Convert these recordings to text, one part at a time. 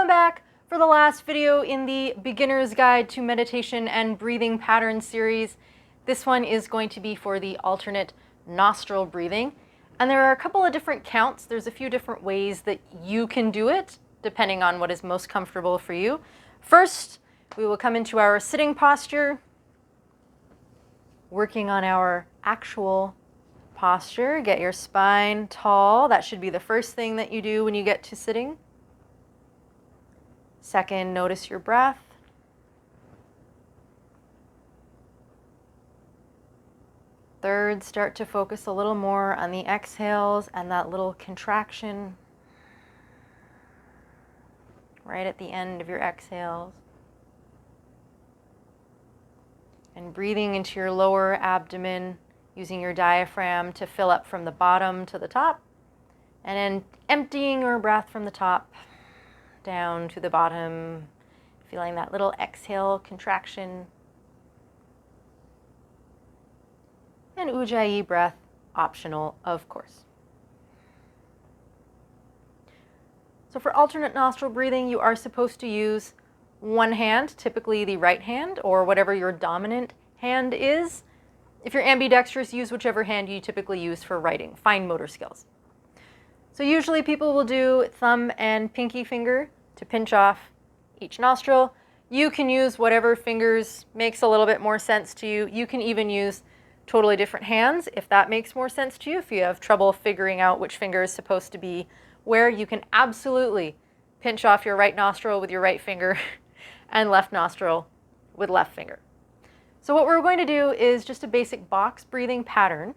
Welcome back for the last video in the Beginner's Guide to Meditation and Breathing Patterns series. This one is going to be for the alternate nostril breathing. And there are a couple of different counts. There's a few different ways that you can do it, depending on what is most comfortable for you. First, we will come into our sitting posture, working on our actual posture. Get your spine tall. That should be the first thing that you do when you get to sitting. Second, notice your breath. Third, start to focus a little more on the exhales and that little contraction right at the end of your exhales. And breathing into your lower abdomen, using your diaphragm to fill up from the bottom to the top, and then emptying your breath from the top down to the bottom, feeling that little exhale contraction. And Ujjayi breath, optional, of course. So for alternate nostril breathing, you are supposed to use one hand, typically the right hand, or whatever your dominant hand is. If you're ambidextrous, use whichever hand you typically use for writing, fine motor skills. So usually people will do thumb and pinky finger to pinch off each nostril. You can use whatever fingers makes a little bit more sense to you. You can even use totally different hands if that makes more sense to you. If you have trouble figuring out which finger is supposed to be where, you can absolutely pinch off your right nostril with your right finger and left nostril with left finger. So what we're going to do is just a basic box breathing pattern,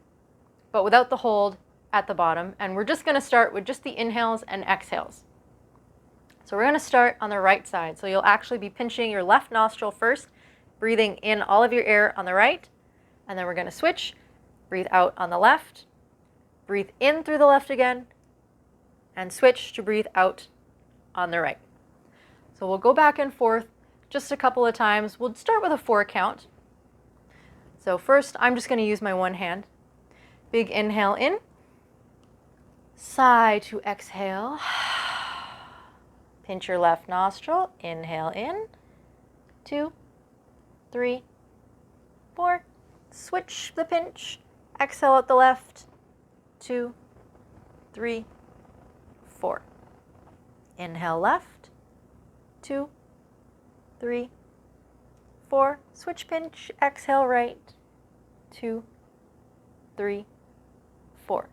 but without the hold at the bottom. And we're just going to start with just the inhales and exhales. So we're going to start on the right side. So you'll actually be pinching your left nostril first, breathing in all of your air on the right, and then we're going to switch, breathe out on the left, breathe in through the left again, and switch to breathe out on the right. So we'll go back and forth just a couple of times. We'll start with a 4 count. So first, I'm just going to use my one hand. Big inhale in, sigh to exhale. Pinch your left nostril, inhale in, 2, 3, 4. Switch the pinch, exhale out the left, 2, 3, 4. Inhale left, 2, 3, 4. Switch pinch, exhale right, 2, 3, 4.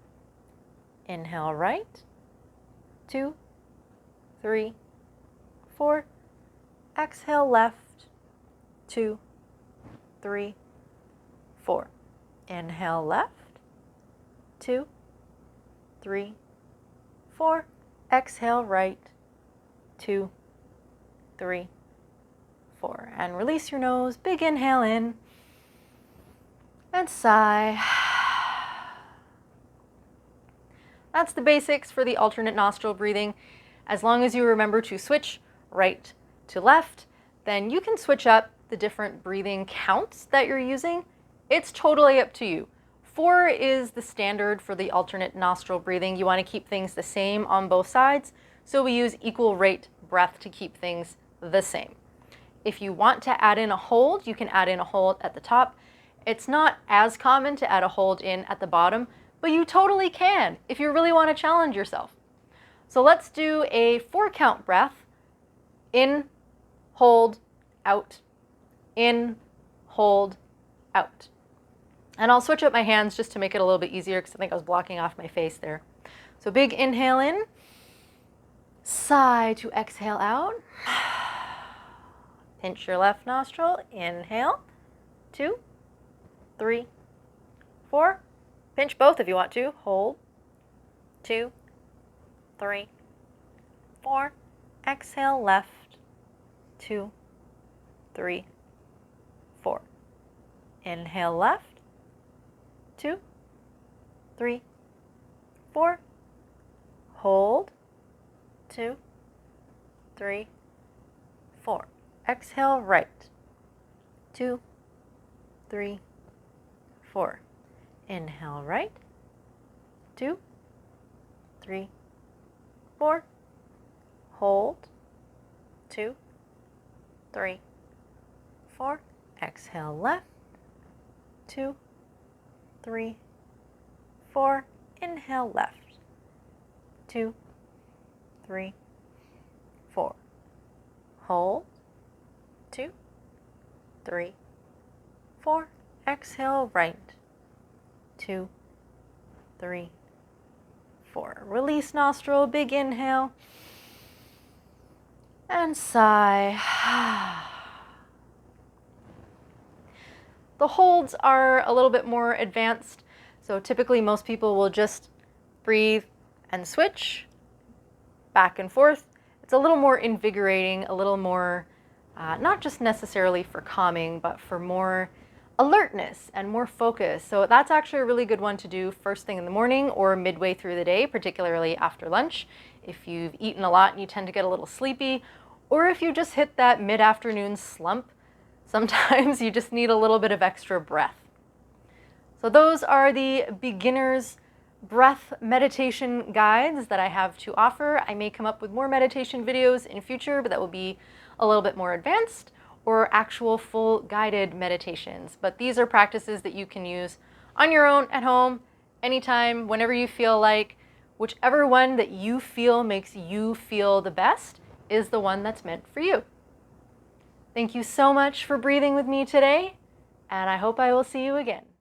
Inhale right, 2, 3, 4. Exhale left, 2, 3, 4. Inhale left, 2, 3, 4. Exhale right, 2, 3, 4. And release your nose. Big inhale in and sigh. That's the basics for the alternate nostril breathing. As long as you remember to switch right to left, then you can switch up the different breathing counts that you're using. It's totally up to you. 4 is the standard for the alternate nostril breathing. You want to keep things the same on both sides, so we use equal rate breath to keep things the same. If you want to add in a hold, you can add in a hold at the top. It's not as common to add a hold in at the bottom, but you totally can if you really want to challenge yourself. So let's do a 4 count breath. In, hold, out. In, hold, out. And I'll switch up my hands just to make it a little bit easier because I think I was blocking off my face there. So big inhale in, sigh to exhale out. Pinch your left nostril, inhale, 2, 3, 4. Pinch both if you want to, hold, 2, 3, 4. Exhale left, 2, 3, 4. Inhale left, 2, 3, 4. Hold, 2, 3, 4. Exhale right, 2, 3, 4. Inhale right, 2, 3, 4. Hold, 2, 3, 4. Exhale left. 2, 3, 4. Inhale left. 2, 3, 4. Hold. 2, 3, 4. Exhale right. 2, 3, 4. Release nostril, big inhale. And sigh. The holds are a little bit more advanced, so typically most people will just breathe and switch back and forth. It's a little more invigorating, a little more, not just necessarily for calming, but for more alertness and more focus. So that's actually a really good one to do first thing in the morning or midway through the day, particularly after lunch, if you've eaten a lot and you tend to get a little sleepy, or if you just hit that mid-afternoon slump. Sometimes you just need a little bit of extra breath. So those are the beginner's breath meditation guides that I have to offer. I may come up with more meditation videos in future, but that will be a little bit more advanced, or actual full guided meditations. But these are practices that you can use on your own at home, anytime, whenever you feel like. Whichever one that you feel makes you feel the best is the one that's meant for you. Thank you so much for breathing with me today, and I hope I will see you again.